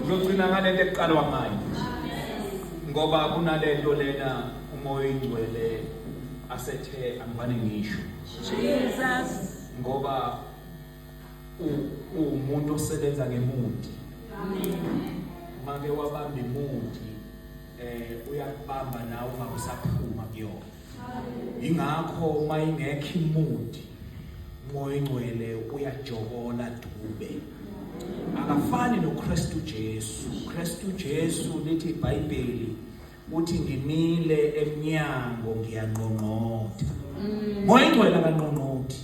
Ngizogcina ngalento ekuqalwa ngayo. Ngoba kunalento lena umoya ingcwele asethe angibane ngisho. Jesus. Ngoba umuntu osebenza ngemundi. Make wabamba imundi uyakubamba nawe ungabusaphuma kuyona. Ingakho uma ingekho imundi umoya ingcwele uyajokola dube. Akafani noKristu Jesu. Kristu Jesu lithi iBhayibheli uthi ngimile eminyango ngiyanqonqotha. Moya ingcwele akangqonqothi.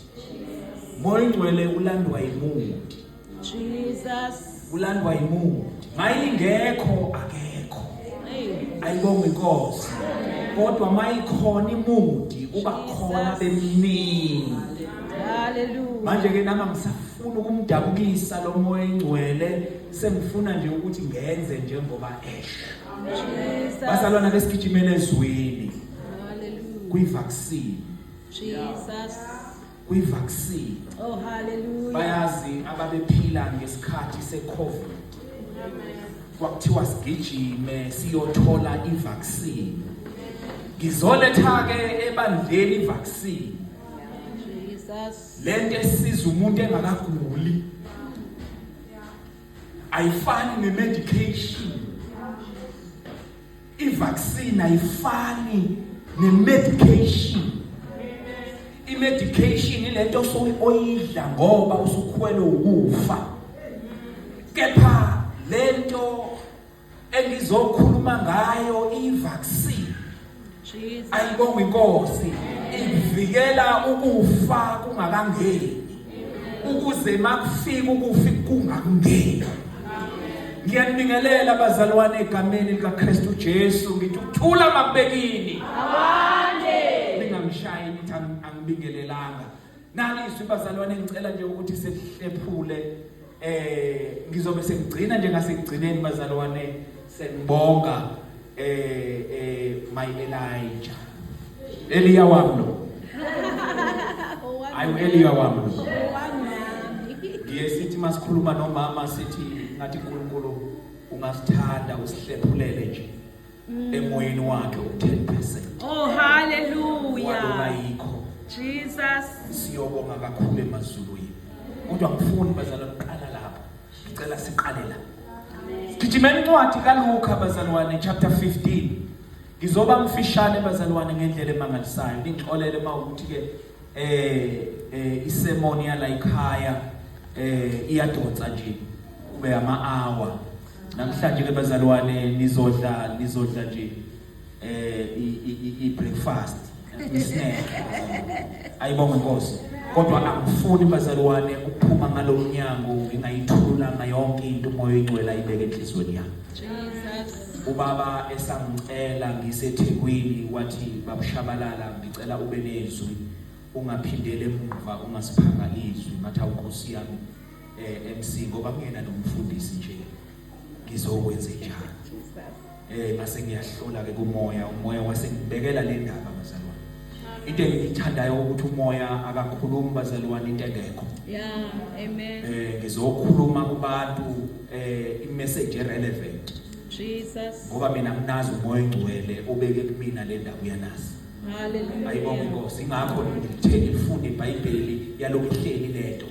Moya ingcwele ulandwa yimundi. Jesus. Ulandwa yimundi. Mayingekho akekho. Ayibonge Inkosi. Kodwa mayikhona imundi uba khona beminingi. Hallelujah. Manje ke nama ngisafuna ukumdabukisa lo moya ingcwele sengifuna nje ukuthi ngenze njengoba esha. Jesus. Bazalwana besigijimele ezweni. Hallelujah. Kuyivaccine. Jesus. Kuyivaccine. Oh hallelujah. Bayazi ababephila ngesikhathi seCovid. Kwakuthiwa sigijime siyothola ivaccine. Ngizoletha ke ebandleni ivaccine. Jesus. Lento esiza umuntu engakaguli. Ayifani nemedication. Ivaccine ayifani nemedication. Imedication ilento oyidla ngoba usukhwele ukufa. Kepha lento engizokhuluma ngayo ivaccine. Jesus. Ayibonge Inkosi. Ivikela ukufa kungakangeni. Ukuze makufika ukufa kungakungeni. Ngiyanibingelela abazalwane egameni likaKristu Jesu ngithi ukuthula makubekini. Awande. Ningamshayi nithi angibingelelanga. Naliswe bazalwane ngicela nje ukuthi sehlephule ngizobe sengigcina nje ngasekugcineni bazalwane sengibonga my Elijah. Eliya wami lo. Ayi Eliya wami lo. Ngiyesithi masikhuluma nomama sithi ngathi uNkulunkulu ungasithanda usihlephulele nje emoyeni wakhe u10%. Oh hallelujah. Wadona yikho. Jesus. Siyobonga kakhulu emazulwini. Kodwa ngifuni bazalwane uqala lapha. Ngicela siqale la. Sigijimeni incwadi kaLuka bazalwane chapter 15. Ngizoba mfishane bazalwane ngendlela emangalisayo. Ngixolele mawukuthi ke isemoni yala ekhaya iyadonsa nje kube ama-hour. Namhlanje ke bazalwane nizodla nje i-breakfast i-snack. Ayibonge Inkosi. Kodwa angifuni bazalwane ukuphuma ngalomnyango ngingayithula yonke into umoya ingcwele ayibeke enhlizweni yami. Jesus. Ubaba esangicela ngiseThekwini wathi babushabalala ngicela ube nezwi ungaphindele emuva ungasiphanga izwi ngathi awuNkosi yami MC ngoba kungena nomfundisi nje ngizokwenza njani. Mase ngiyahlola ke umoya wasengibekela le ndaba bazalwane. Into engiyithandayo ukuthi umoya akakhulumi bazalwane into engekho. Yeah, amen. Ngizokhuluma kubantu i-message relevant. Jesus. Ngoba mina nginazi umoya ingcwele obeke kumina le ndaba uyanazi. Hallelujah. Ayibonge Inkosi. Ingakho ngitheni ifunde iBhayibheli yalokho ihleli lento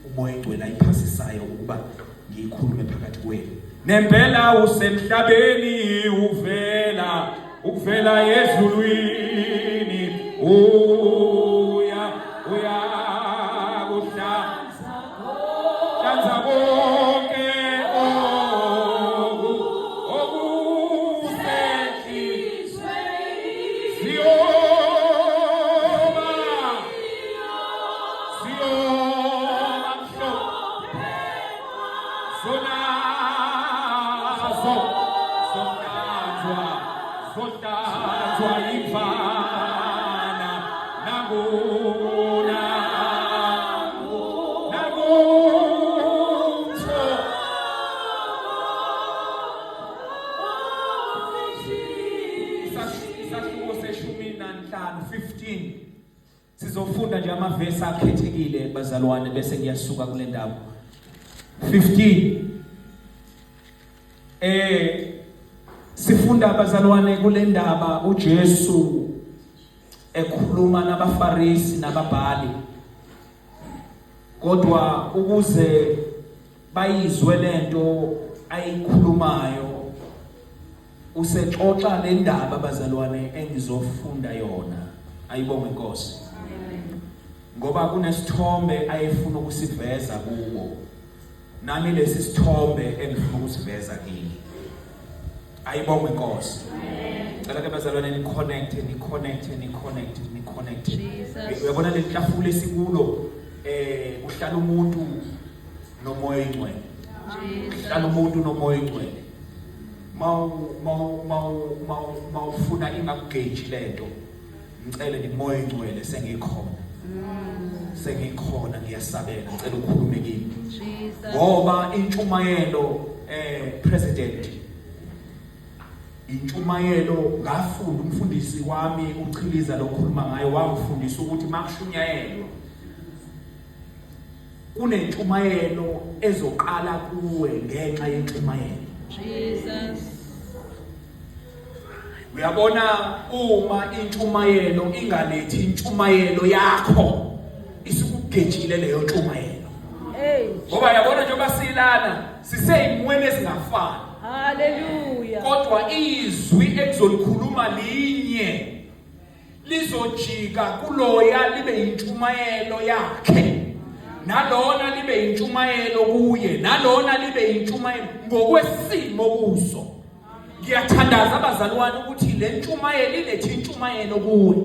umoya ingcwele ayiphasisayo ukuba ngiyikhulume phakathi kwenu. Nempela usemhlabeni ukuvela ezulwini uya kuhlanza konke Sizofunda nje amavesi akhethekile bazalwane bese ngiyasuka kule ndawo. 15 Sifunda abazalwane kule ndaba uJesu ekhuluma nabaFarisi nababhali. Kodwa ukuze bayizwe lento ayikhulumayo usexoxa le ndaba abazalwane engizofunda yona. Ayibonge Nkosi. Ngoba kunesithombe ayefuna ukusiveza kuwo. Nami lesi sithombe engifuna ukusiveza kini. Ayibonge Nkosi. Cela ke bazalwane ni connect. Uyabona le hlafule sikulo uhlala umuntu nomoya ingcwele. Uhlala umuntu nomoya ingcwele. Mawufuna ingagauge lento. Ngicela nimoya ingcwele sengikhona ngiyasabela ngicela ukukhulume kimi. Ngoba intshumayelo president intshumayelo ngafunda umfundisi wami uChiliza lokhuluma ngayo wangifundisa ukuthi makushunyayelwa kunentshumayelo ezoqala kuwe ngenxa yentshumayelo. Jesus. Uyabona uma intshumayelo ingalethi intshumayelo yakho isukugejile leyo ntshumayelo. Ngoba yabona njengoba silana siseyimweni ezingafani. Hallelujah. Kodwa izwi ekuzolikhuluma linye lizojika kuloya libe intshumayelo yakhe. Nalona libe intshumayelo kuye, nalona libe intshumayelo ngokwesimo kuso. Ngiyathandaza abazalwane ukuthi le ntshumayelo ilethi intshumayelo kuwe.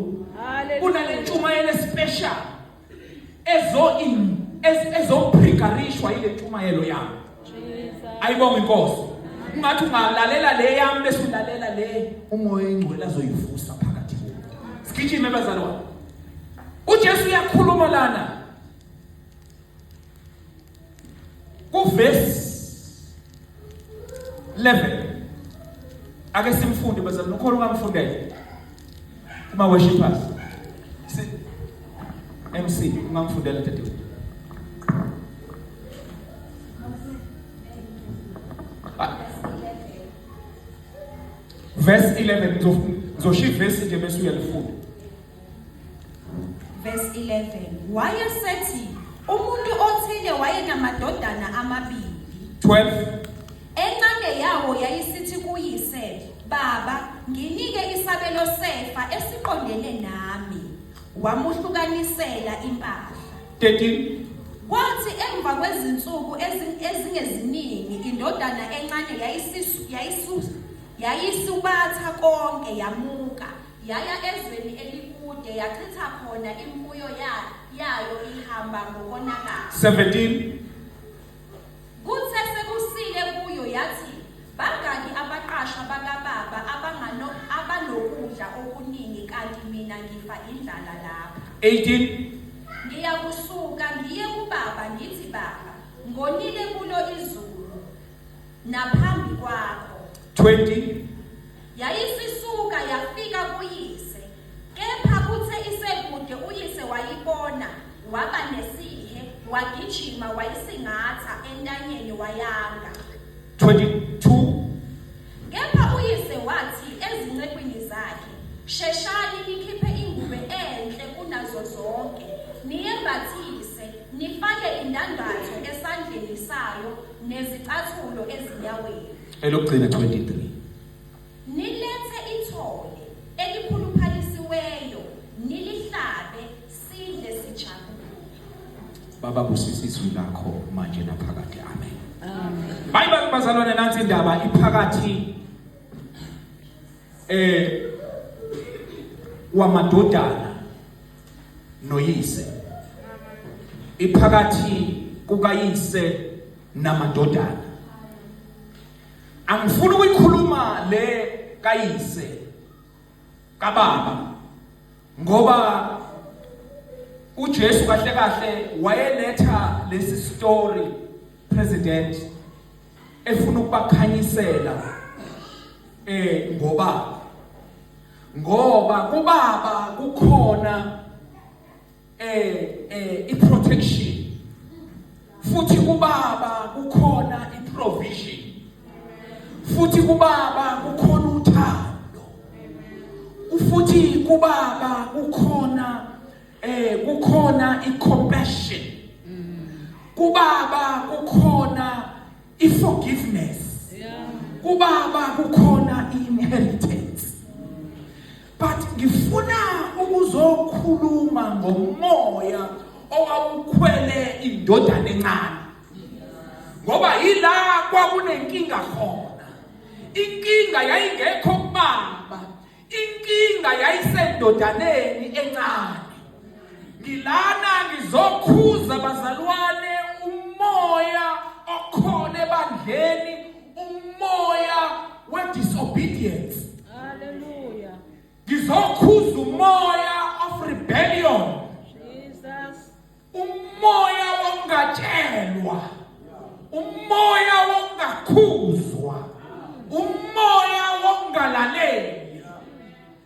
Kunale ntshumayelo special ezoprigarishwa ile ntshumayelo yakho. Ayibonge Nkosi. Ungathi ungalalela le yami bese ulalela le umoya ingcwele azoyivusa phakathi kuwe. Sigijime abazalwane. uJesu uyakhuluma lana kuverse 11. Ake simfunde bazalwane, ukhona ungamfundele uma worshipers MC ungamfundela dadewethu. Verse 11 ngizoshiya verse nje bese uyalifunda. Verse 11. Wayesethi umuntu othile wayenamadodana amabili. 12. Encane yawo yayisithi kuyise, "Baba, nginike isabelo sefa esiqondene nami." Wamuhlukanisela impahla. 13. Kwathi emva kwezinsuku ezingeziningi indodana encane yayisubatha konke yamuka yaya ezweni elikude yachitha khona imfuyo yayo ihamba ngokonakala. 17. Kuthe sekusile kuyo yathi, "Bangaki abaqashwa bakababa abanokudla okuningi kanti mina ngifa indlala lapha." 18. Ngiyakusuka ngiye kubaba ngithi, "Baba, ngonile kulo izulu naphambi kwakho." 20. Yayisisuka yafika kuyise, kepha kuthe isekude uyise wayibona, waba nesihe, wagijima wayisingatha entanyeni wayanga. 22. Kepha uyise wathi ezincekwini zakhe, "Sheshani nikhiphe ingubo enhle kunazo zonke, niyembathise, nifake indandatho esandleni sayo nezicathulo ezinyaweni." Elokugcina 23. Nilethe ithole elikhuluphalisiweyo, nilihlabe, sidle sijabule. Baba busisa izwi lakho manje naphakade. Amen. Amen. Hayi bazalwane, nansi indaba iphakathi wamadodana noyise. Iphakathi kukayise namadodana. Angifuni ukuyikhuluma le kayise kababa ngoba uJesu kahle kahle wayeletha lesi story president efuna ukubakhanyisela ngoba kubaba kukhona iprotection futhi kubaba kukhona iprovision. futhi kuBaba kukhona uthando, futhi kuBaba kukhona i-compassion, kuBaba kukhona i-forgiveness, kuBaba kukhona i-inheritance. But ngifuna ukuzokhuluma ngomoya owawukhwele indodana encane, ngoba yila kwakunenkinga khona. Inkinga yayingekho kuBaba, inkinga yayisendodaneni encane. Ngilana ngizokhuza bazalwane umoya okhona ebandleni, umoya we-disobedience. Hallelujah. Ngizokhuza umoya of rebellion, Jesus. umoya wongatshelwa, umoya wongakhuzwa, umoya wongalaleli.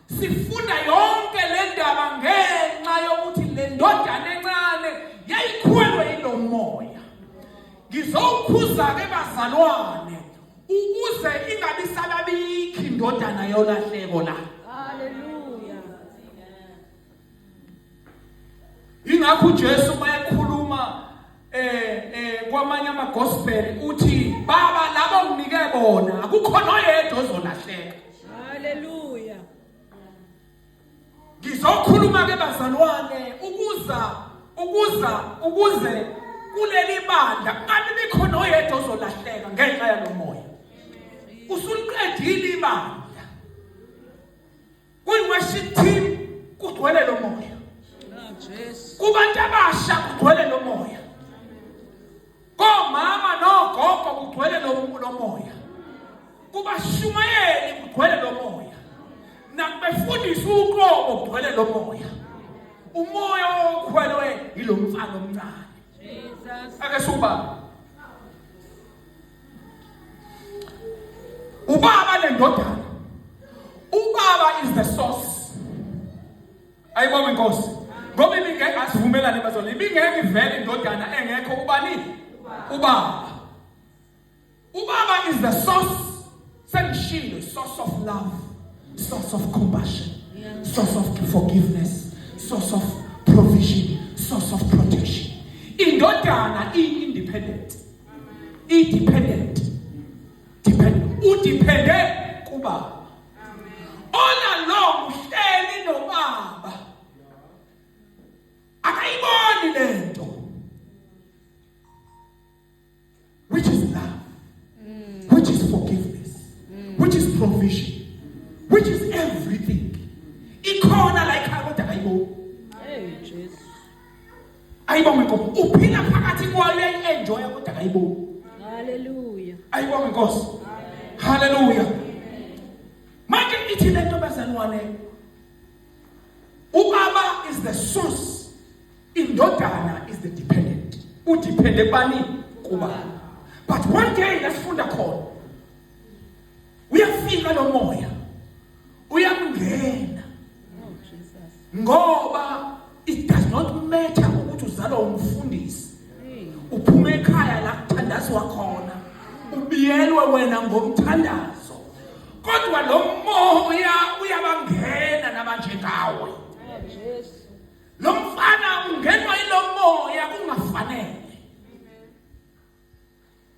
Sifunda yonke le ndaba ngenxa yokuthi le ndodana encane yayikhwelwe yilo moya. Ngizokhuza ke bazalwane ukuze ingabi salabikho indodana yolahleko la. Hallelujah. Ingakho uJesu mayekhuluma kwamanye amagospel uthi baba labo nginike bona akukhona oyedwa ozolahleka. Hallelujah. Ngizokhuluma ke bazalwane ukuze kuleli bandla kanti bikhona oyedwa ozolahleka ngenxa yalo moya. Usuliqedile ibandla. Kwi-worship team kugcwele lo moya. Jesus. Kubantu abasha kugcwele lo moya. Komama nogogo kugcwele lo moya. Kubashumayeli kugcwele lo moya. Nakubefundisa uqobo kugcwele lo moya. Umoya okhwelwe yilo mfana omncane. Jesus. Ake suba. Ubaba nendodana. Ubaba is the source. Ayibonge Nkosi. Ngoba ibingeke asivumelane bazalwane. Ibingeke ivele indodana engekho ubani? Ubaba. Ubaba is the source. Sengishilo, source of love, source of compassion, source of forgiveness, source of provision, source of protection. Indodana independent. Independent. Dependent. Udepende kuBaba. All along uhleli noBaba. Akayiboni lento. Which is love. Which is forgiveness. Which is provision. Which is everything. Ikhona la ekhaya kodwa akayibo. Hey, Jesus. Ayibonge Nkosi. Uphila phakathi kwayo enjoy kodwa akayibo. Hallelujah. Ayibonge Nkosi. Hallelujah. Manje ithi lento bazalwane. Ubaba is the source. Indodana is the dependent. Udepende kubani? KuBaba. But one day lasifunda khona. Uyafika lo moya. Uyamngena. Oh, Jesus. Ngoba it does not matter ukuthi uzalwa umfundisi. Hey. Uphume ekhaya la kuthandazwa khona. Ubiyelwe wena ngomthandazo. Kodwa lo moya uyabangena nabanje ngawe. Oh, Jesus. Lo mfana ungenwa yilo moya kungafanele.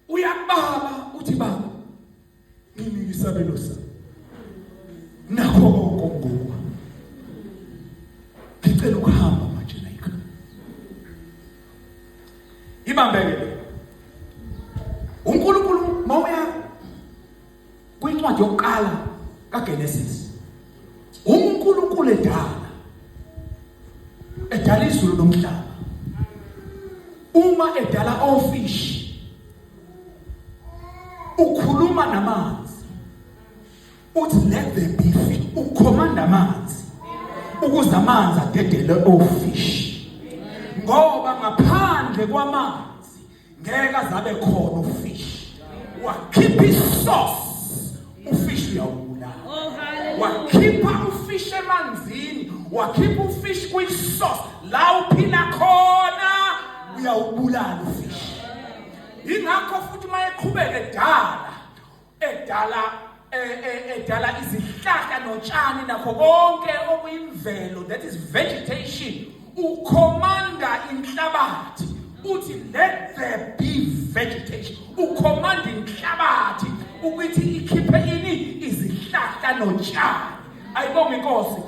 Uyababa uthi baba ngini isabelo sa. Nakho konke ngoku. Ngicela ukuhamba manje la ekhaya. Ibambeke. uNkulunkulu mawuya kwincwadi yokuqala kaGenesis. uNkulunkulu edala izulu nomhlaba. Uma edala ofish ukhuluma namanzi. Uthi let there be fish. Ukhomanda amanzi ukuze amanzi adedele ofish. Ngoba ngaphandle kwamanzi ngeke azabe khona ufish. Wakhipha isource ufish uyawubulala. Oh, hallelujah. Wakhipha ufish emanzini, wakhipha ufish kwi-source la uphila khona uyawubulala ufish. Ingakho futhi mayeqhubeka edala edala izihlahla notshani nakho konke okuyimvelo, that is vegetation, ukhomanda inhlabathi uthi let there be vegetation. Ukhomanda inhlabathi ukuthi ikhiphe ini izihlahla notshani. Ayibonge Nkosi.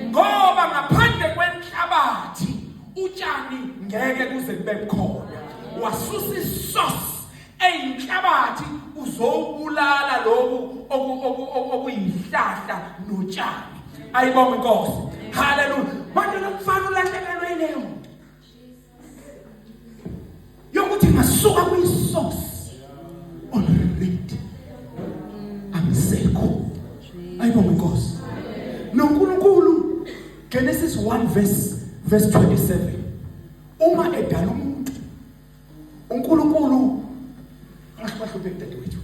Ngoba ngaphandle kwenhlabathi utshani ngeke kuze kube khona. Wasusa isource eyinhlabathi uzobulala lokhu okuyihlahla notshani. Ayibonge Nkosi. Hallelujah. Manje lomfana ulahlekelwe yileyo yokuthi ngasuka kwisource already amsekho. Ayibonge Nkosi. NoNkulunkulu Genesis 1 verse 27. Uma edala umuntu uNkulunkulu asibahluphe dadewethu.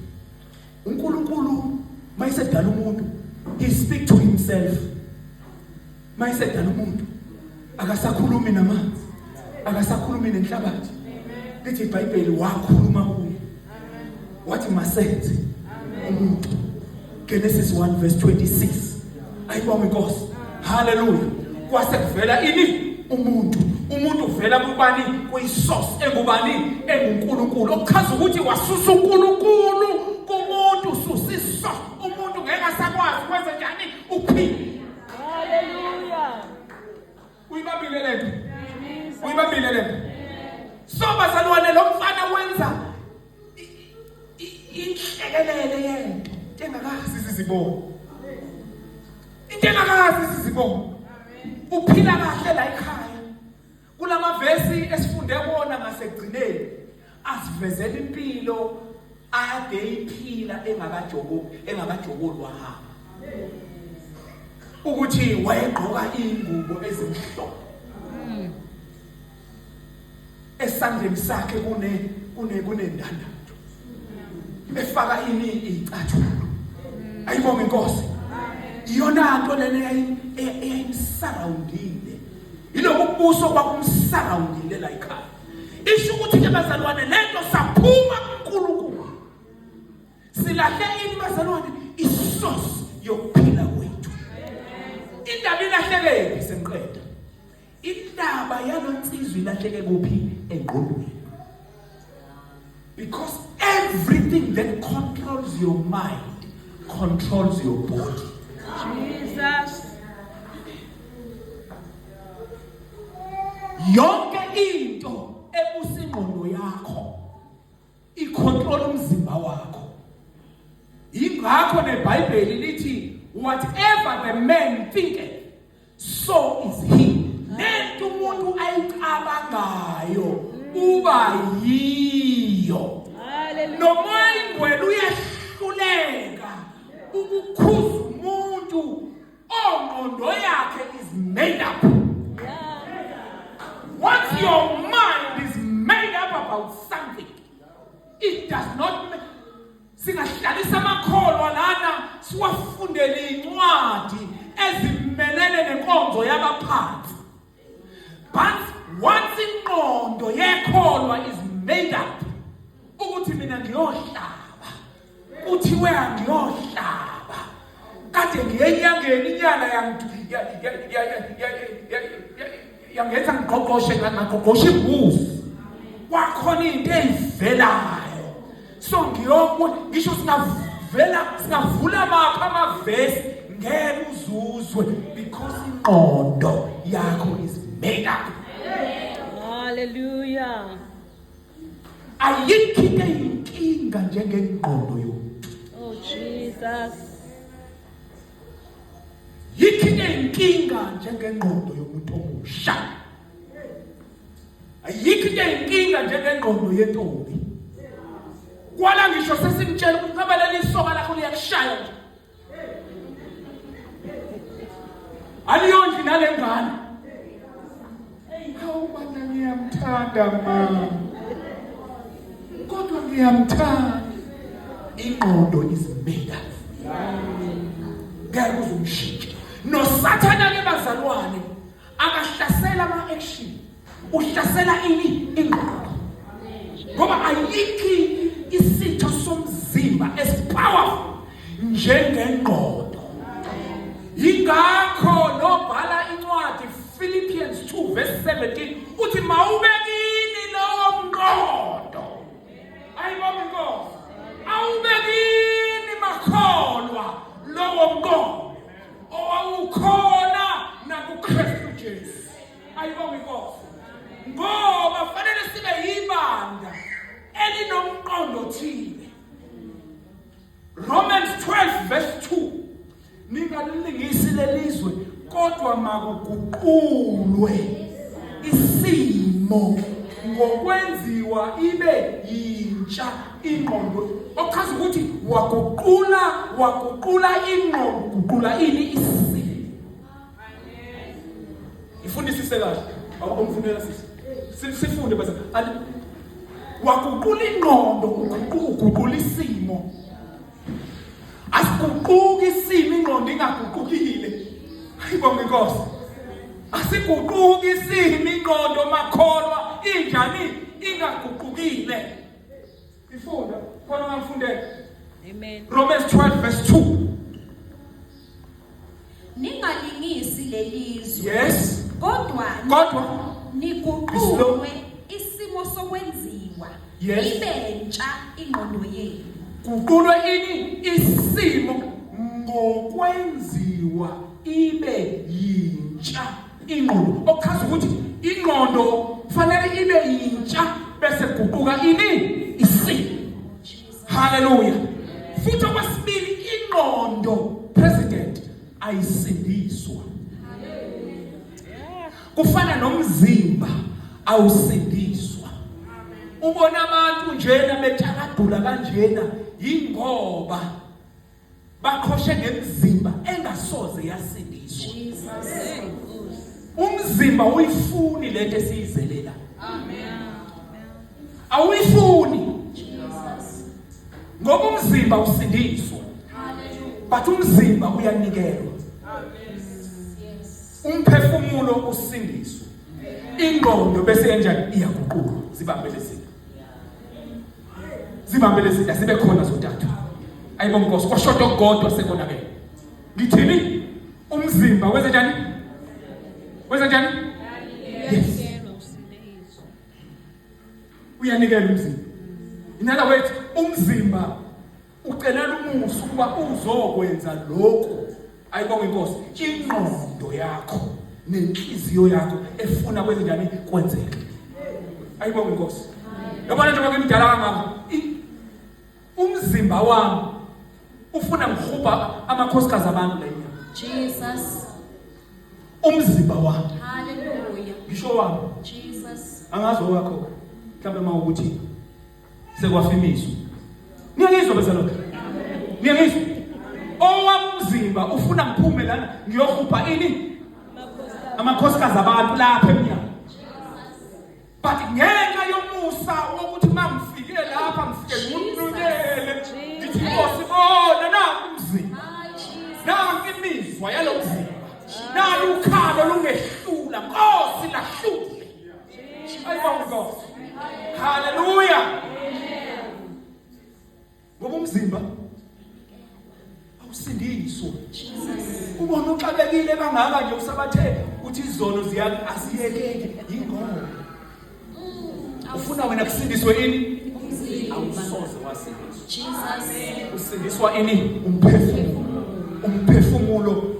uNkulunkulu mayisedala umuntu he speak to himself. Mayisedala umuntu akasakhulumi namanzi, akasakhulumi nenhlabathi. Lithi iBhayibheli wakhuluma kuye. Wathi masenze umuntu. Genesis 1 verse 26. Ayibonge Nkosi. Hallelujah. Kwase kuvela ini umuntu. Umuntu uvela kubani? Kuyisource engubani? EnguNkulunkulu. Okuchaza ukuthi wasusa uNkulunkulu kumuntu, susisa umuntu ngeke asakwazi kwenza njani uphile. Hallelujah. Uyibambile lento. Uyibambile lento. So bazalwane lo mfana wenza inhlekelele yento engakazi sizibona. Into engakazi sizibona. Uphila kahle la ekhaya. Kulama verse esifunde kuona ngasekugcineni asivezela impilo ade iphila engakajobulwa hamba. Ukuthi wayegqoka ingubo ezimhlophe. Esandleni sakhe kunendandatho. Efaka ini icathulo. Ayibonge Nkosi. Iyona nto lena eyayimsurroundile. Ilokubuso kwakumsurroundile la ekhaya. Isho ukuthi ke bazalwane lento saphuma kuNkulunkulu. Silahle ini bazalwane isource yokuphila kwethu. Indaba ilahleke senqeda. Indaba yalonsizwe ilahleke kuphi? Engqondweni. Because everything that controls your mind controls your body. Jesus. Yonke into ebusingqondo yakho icontrol umzimba wakho. Ingakho neBhayibheli lithi whatever the man thinketh so is he. Lento umuntu ayicabangayo uba yiyo. Hallelujah. Noma ingwele uyahluleka ukukhuza umuntu ongqondo yakhe is made up. Once your mind is made up about something, it does not make. Singahlalisa amakholwa lana siwafundele incwadi ezimelene nenkonzo yabaphansi. But once ingqondo yekholwa is made up, ukuthi mina ngiyohlaba, kuthiwe ngiyohlaba, kade ngiyenyangeni inyana yangenza ngigqogqoshe ngagqogqosha imbuzi. Kwakhona into evelayo. So ngisho singavula mapha amavesi ngeke uzuzwe because ingqondo yakho is made up. Hallelujah. Ayikho into eyinkinga njengengqondo yomuntu. Oh Jesus. Yikho into eyinkinga njengengqondo yomuntu omusha. Ayikho into eyinkinga njengengqondo yentombi. Kwala ngisho sesimtshela ukuthi ngabe leli soka lakho liyakushaya nje. Aliyondli nalengane. Hawu bana ngiyamthanda mama. Kodwa ngiyamthanda. Ingqondo is made up. Ngeke uzumshintsha. NoSathana ke bazalwane akahlasela ama-action. Uhlasela ini ingqondo. Ngoba ayikho isitho somzimba as powerful njengengqondo. Ingakho nobhala incwadi Philippians 2 verse 17 uthi mawubekini lowo mqondo. Ayibona inkosi. Awubekini makholwa lowo mqondo owawukhona nakuKristu Jesu. Ayibona inkosi. Ngoba fanele sibe yibandla elinomqondo thile. Romans 12 verse 2 ningalilingisi lelizwe kodwa makuguqulwe isimo ngokwenziwa ibe yintsha ingqondo. Okuchaza ukuthi waguqula ingqondo, guqula ini isimo. Ifundisise kahle. Awumfundela sisi. Sifunde bese. Waguqula ingqondo, uguqula isimo. Asiguquki isimo ingqondo ingaguqukile. Ayibonge inkosi. Asiguquki isimo ingqondo makholwa injani ingaguqukile. Ifunda khona ngamfundela. Amen. Romans 12 verse 2. Ningalingisi lelizwe. Yes. Kodwa niguqulwe isimo sokwenziwa. Yes. Ibentsha ingqondo yenu. Guqulwe ini isimo ngokwenziwa ibe yintsha ingqondo. Okuchaza ukuthi ingqondo fanele ibe yintsha bese guquka ini isimo. Hallelujah. Futhi okwesibili ingqondo president ayisindiswa. Kufana nomzimba awusindiswa. Ubona abantu njena bethakadula kanjena ingoba baqhoshe ngemzimba engasoze yasindiswa. Umzimba uyifuni lento esiyizelela. Amen. Awuyifuni. Ngoba umzimba usindiswa. But umzimba uyanikelwa. Umphefumulo usindiswa. Ingqondo bese kanjani iyaguquka. Zibambele zida sibe khona zontathu. Ayibonga inkosi kwashoda okugodwa sekonakele. Ngithini? Umzimba wenze njani? Wenze njani? Yes. Uyanikela umzimba. In other words, umzimba ucelela umusa ukuba uzokwenza lokho. Ayibonga inkosi. Ingqondo yakho nenhliziyo yakho efuna kwenze njani kwenzeke. Ayibonga inkosi. Yabona njengoba ngimdala kangaka umzimba wami ufuna ngihubha amakhosikazi abantu la enyama. Jesus. Umzimba wami. Hallelujah. Ngisho wami. Jesus. Angazi wakho mhlawumbe mawukuthi sekwafimiswa. Niyangizwa bezalwane? Niyangizwa? Owami umzimba ufuna ngiphume lana ngiyohubha ini? Amakhosikazi abantu lapha enyama. But ngenxa yomusa wokuthi mangifike lapha ngifike ngimnukele ngithi Nkosi bona nanku umzimba. Nanku imizwa yalo mzimba. Nalo ukhalo lungehlula Nkosi lahlule. Ayibonga Nkosi. Hallelujah. Amen. Ngoba umzimba awusindiswa. Jesus. Ubona uxabekile kangaka nje usabathe uthi izono asiyekeke ingqondo. Ufuna wena kusindiswe ini? Awusoze wasindiswa. Jesus. Usindiswa ini? Umphefumulo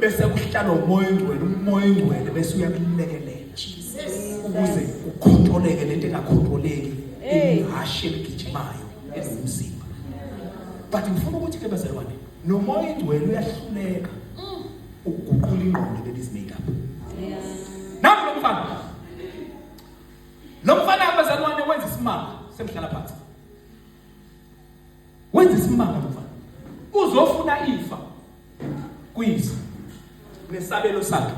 bese kuhlala umoya ingcwele bese uyakulekelela. Jesus. Ukuze ukontroleke lento engakontroleki ihashe eligijimayo emzimba. But ngifuna ukuthi ke bazalwane nomoya ingcwele uyahluleka ukuguqula ingqondo that is made up. Yes. Namu lo mfana abazalwane wenza isimanga semhlala phansi. Wenza isimanga lo mfana. Uzofuna ifa kuyise nesabelo sakhe.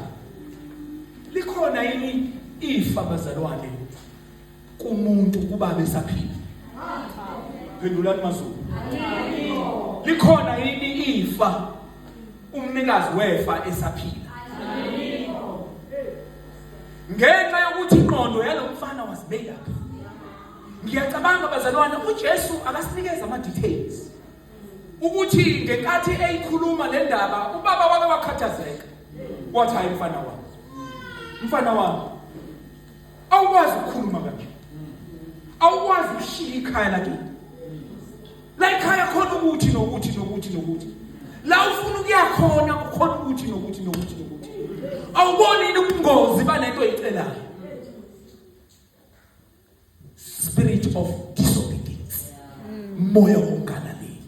Likhona yini ifa bazalwane kumuntu kuba besaphila? Phendulani mazulu. Likhona yini ifa umnikazi wefa esaphila? Ngenxa yokuthi ingqondo yalomfana was made up. Ngiyacabanga bazalwane uJesu akasinikeza ama details ukuthi ngenkathi eyikhuluma le ndaba ubaba wake wakhathazeka wathi hayi mfana wami awukwazi ukukhuluma kanje awukwazi ukushiya ikhaya lakini la ikhaya khona ukuthi nokuthi la ufuna ukuya khona ukhona ukuthi nokuthi awuboni ini ubungozi balento oyicelayo spirit of disobedience moya wongalaleli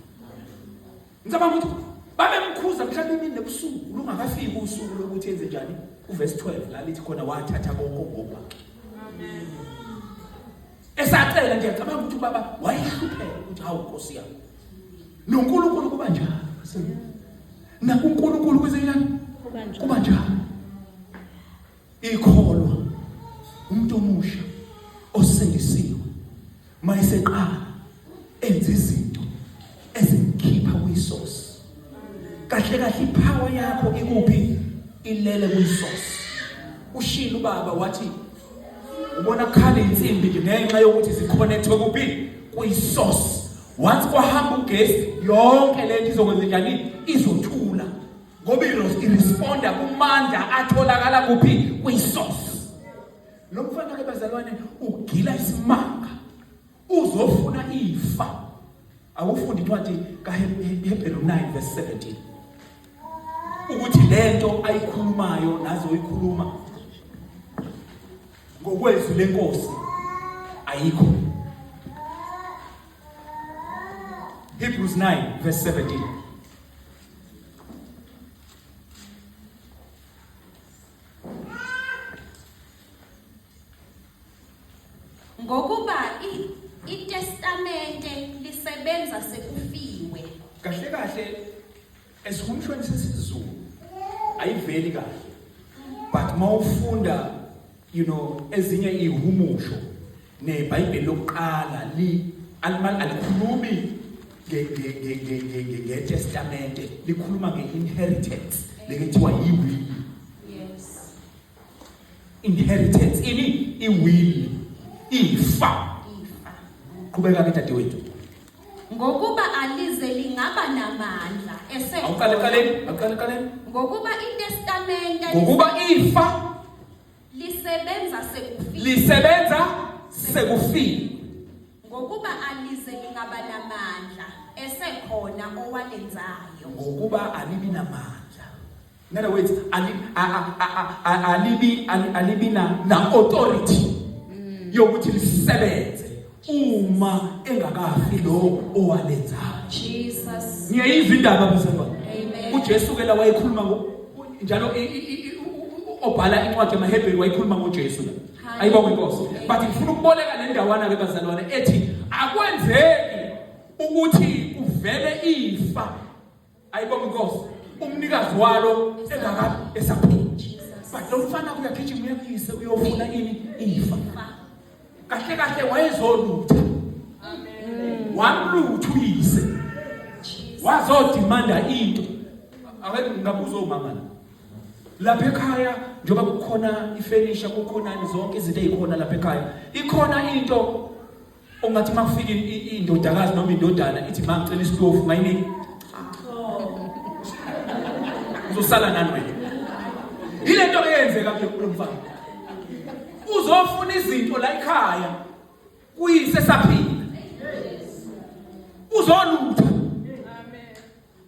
ngicabanga ukuthi babemkhuza mhlawumbe imini nebusuku lungakafiki usuku lokuthi enze njani uverse 12 la lithi khona wathatha konke ngokwakhe amen esacela nje ngicabanga ukuthi baba wayehlupheka ukuthi hawu Nkosi yami noNkulunkulu kuba njalo na uNkulunkulu kwezenyana kuba njalo ikholwa umuntu omusha osindisiwe mayiseqala enza izinto ezimkhipha kwisource kahle ipower yakho ikuphi ilele kwisource ushilo baba wathi ubona khali insimbi ngenxa yokuthi ziconnectwe kuphi kwisource once kwahamba ugesi yonke lento izokwenza njani izothula ngoba iresponda kumandla atholakala kuphi kwisource lo mfana ke bazalwane ugila isimanga uzofuna ifa awufundi incwadi kaHebrew 9 verse 17 ukuthi lento ayikhulumayo nazo uyikhuluma ngokwezwi lenkosi ayikho Hebrews 9 verse 17 ngokuba iTestamente lisebenza sekufiwe kahle esikhumshweni sesizulu ayiveli kahle but mawufunda ezinye ihumusho neBhayibheli lokuqala alikhulumi ngeTestamente likhuluma ngeinheritance lekuthiwa yiwill yes inheritance iwill ifa qhubeka ke dadewethu ngokuba alize lingaba namandla aqale ngokuba iTestamente ngokuba ifa lisebenza sekufile ngokuba alize lingaba namandla esekhona owalenzayo ngokuba alibi namandla in other words alibi na authority yokuthi lisebenze uma engakafi lo owalenzayo Jesus ngiyayizwa indaba bazalwane amen uJesu ke la wayekhuluma njalo obhala incwadi yaMahebheru wayikhuluma ngoJesu la ayibonge inkosi but ngifuna ukuboleka le ndawana ke bazalwane ethi akwenzeki ukuthi uvele ifa ayibonge inkosi umnikazi walo engakabi esaphila but lo mfana kuyagijima uyakuyise uyofuna ifa kahle wayezolutha amen wamlutha uyise wazodimanda into ake ngabuza omama lapha ekhaya njoba kukhona ifurniture kukhonani zonke izinto ezikhona lapha ekhaya ikhona into ongathi makufika indodakazi noma indodana ithi mangicela isitofu ngayini uzosala nani wena ilento eyenzeka kulo mfana uzofuna izinto la ekhaya kuyise saphila uzolutha amen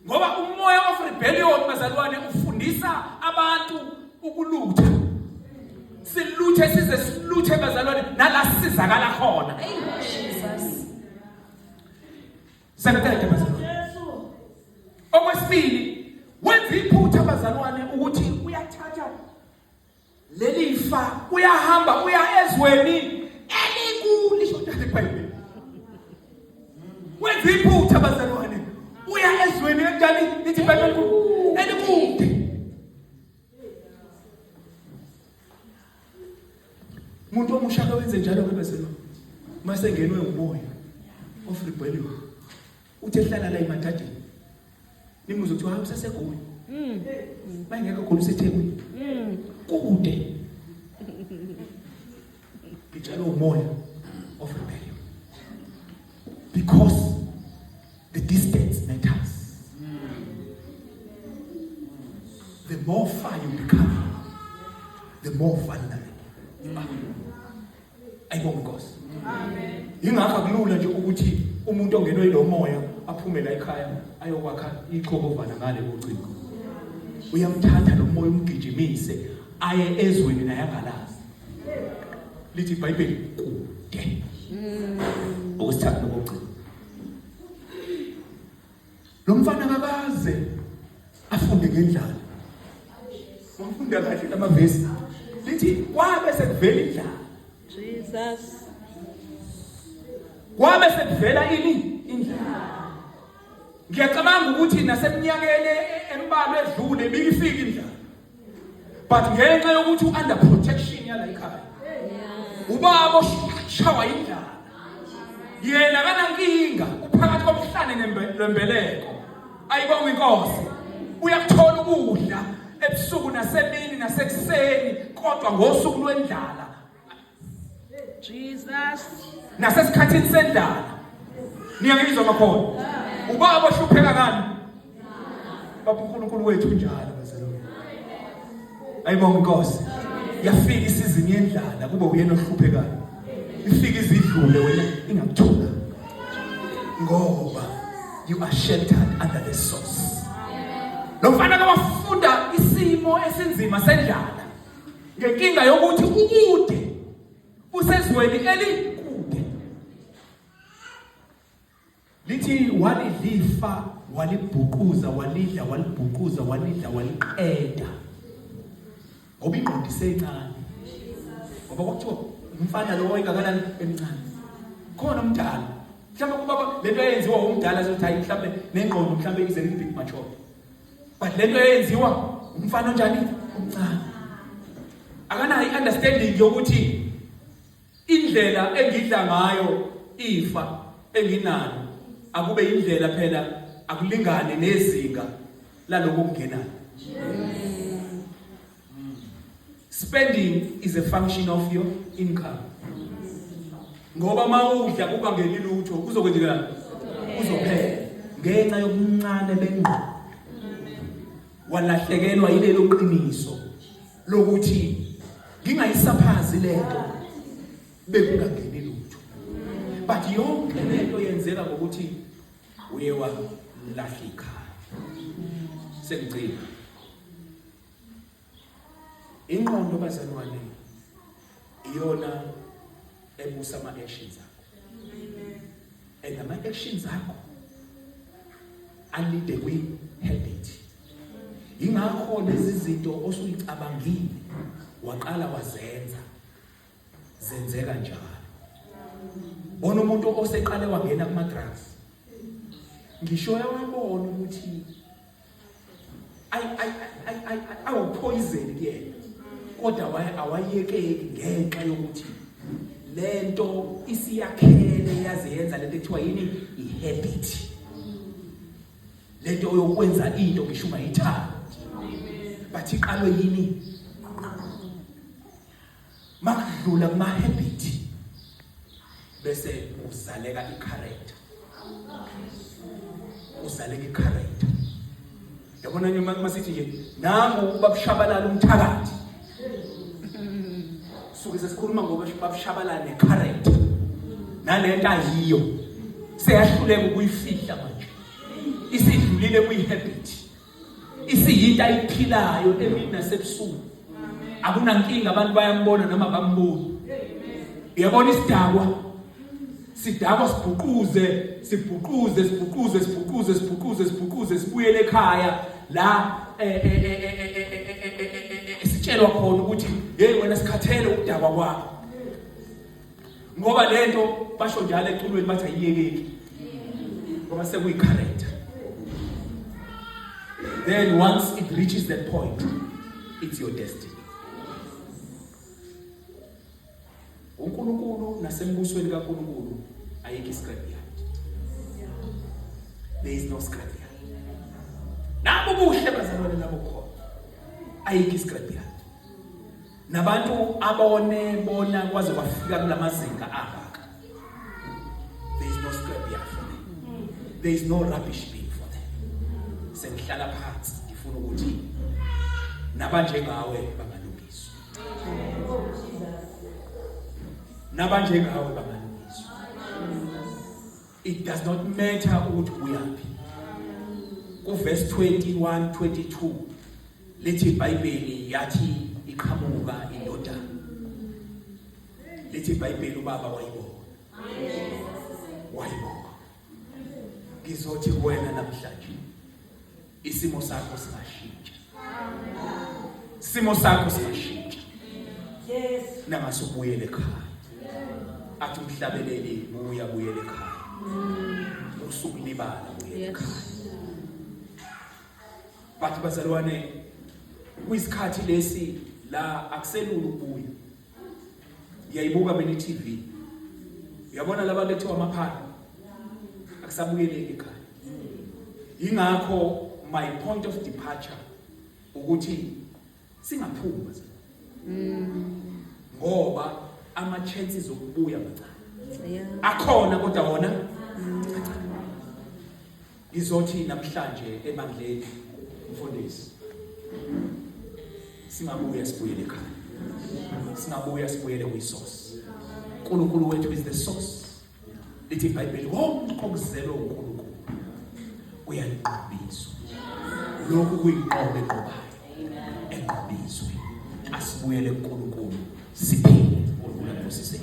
ngoba umoya of rebellion bazalwane ufundisa abantu ukulutha siluthe size siluthe bazalwane nala sizakala khona Jesus sakathe bazalwane okwesibili wenza iphutha bazalwane ukuthi uyathatha lelifa uyahamba uya ezweni elikulisho leBhayibheli wenza iphutha bazalwane uya ezweni enjani lithi iBhayibheli elikude umuntu omusha wenze njalo ke bazalwane mase ngenwe umoya of rebellion uthi ehlala la emadadeni nimuzo kuthi hayi useseGoli bayengeke khona useThekwini kude ngitshela umoya of rebellion because the distance matters more fire you become, the more vulnerable you are. Ayibonge Nkosi. Amen. Ingakho kulula nje ukuthi umuntu ongenwe lo moya aphume la ekhaya ayokwakha iqhobovana ngale ucingo. Uyamthatha lo moya umgijimise aye ezweni naye angalazi. Lithi iBhayibheli kude. Okusithatha lokugcina. Lo mfana akaze afunde ngendlala. Wafunda kahle amavesi. Lithi kwabe sekuvela indlala. Jesus. Kwabe sekuvela ini indlala. Ngiyacabanga ukuthi naseminyakeni embalwa edlule bikifika indlala. But ngenxa yokuthi under protection yala ekhaya. Ubaba oshawa indlala. Yena kanankinga uphakathi komhlane nembeleko. Ayibonge Inkosi. Uyakuthola ukudla ebusuku nasemini nasekuseni kodwa ngosuku lwendlala. Jesus. Nasesikhathini sendlala. Niyangizwa makhona. Ubaba ohlupheka ngani? Baba uNkulunkulu wethu njalo bazalwane. Ayibonge Inkosi. Yafika isizini yendlala kube uyena ohluphekayo. Ifika izidlule wena ingakuthola. Ngoba you are sheltered under the source. Lo mfana kawafunda isimo esinzima sendlala. Ngenkinga yokuthi ukude usezweni elikude. Lithi walidlifa, walibhukuza, walidla, walibhukuza, walidla, waliqeda. Ngoba ingqondo isencane. Ngoba kwakuthiwa umfana lo oyingakanani emncane. Khona umdala. Mhlawumbe kubaba lento eyenziwa umdala sokuthi hayi mhlawumbe nengqondo mhlawumbe ize big mature. But lento eyenziwa umfana onjani omncane. Akanayo i-understanding yokuthi indlela engidla ngayo ifa enginalo akube indlela phela akulingane nezinga laloko kungenayo. Spending is a function of your income. Ngoba mawudla kubangeli lutho kuzokwenzeka uzophela ngenxa yokuncane bengqondo. Walahlekelwa yilelo qiniso lokuthi ngingayisaphazi lento bekungangeni lutho. But yonke lento yenzeka ngokuthi uye walahla ikhaya. Sengicela ingqondo bazalwane iyona ebusa ama-actions akho. And ama-actions akho alide kwi-habit. Ingakho lezi zinto osuyicabangile waqala wazenza zenzeka njalo. Bona umuntu oseqale wangena kuma-drugs. Ngisho yawabona ukuthi awupoison kuyena. Kodwa awayekeki ngenxa yokuthi lento isiyakhele yazenza lento ekuthiwa yini i-habit. Lento yokwenza into ngisho ungayithanda. But iqalwe yini? Makudlula kuma-habit bese uzaleka i-character. Uzaleka i-character. Yabona nje masithi nje nangu babushabalala umthakathi. Suke sesikhuluma ngoba babushabalala ne-character. Nalento ayiyo seyahluleka ukuyifihla manje. Isidlulile kuyi-habit. Isiyinto ayiphilayo emini nasebusuku. Akunankinga abantu bayambona noma bambona. Uyabona isidakwa sidakwa sibhuquze sibuyele ekhaya la sitshelwa khona ukuthi hey wena sikhathele ukudakwa kwakho. Ngoba lento basho njalo eculweni bathi ayiyekeki. Ngoba sekuyi-character. Then once it reaches that point, it's your destiny. uNkulunkulu nasembusweni kaNkulunkulu ayikho scrapyard. There is no scrapyard. Nabo buhle bazalwane nabo khona. Ayikho scrapyard. Nabantu abone bona kwaze kwafika kulamazinga abaka. There is no scrapyard for them. There is no rubbish bin for them. Sengihlala phansi ngifuna ukuthi nabanjengawe bangalungiswa. Nabanjengawe bangalungiswa. It does not matter ukuthi uyaphi. Ku verse 21 22 lithi iBhayibheli yathi iqhamuka indodana. Lithi iBhayibheli ubaba wayibona. Wayibona. Ngizothi kuwena namhlanje isimo sakho singashintsha. Isimo sakho singashintsha. Yes. Nangasubuyele ekhaya. Athi umhlabeleli buya buyele ekhaya. Usukulibala buyele ekhaya. Bathi bazalwane kuyisikhathi lesi la akuselula ukubuya. Ngiyayibuka beni TV. Uyabona laba lethu amaphana akusabuyeleki ekhaya. Ingakho my point of departure ukuthi singaphumi bazalwane. Ngoba ama chances okubuya mancane. Akhona kodwa wona izothi namhlanje emandleni mfundisi singabuya sibuyele ekhaya. Singabuya sibuyele kwisource. uNkulunkulu wethu is the source. Lithi iBhayibheli wonke okuzelwe uNkulunkulu uyanqobizwa. Lokhu kuyinqobe ngobayo. Enqobizwe. Asibuyele kuNkulunkulu siphile uNkulunkulu sise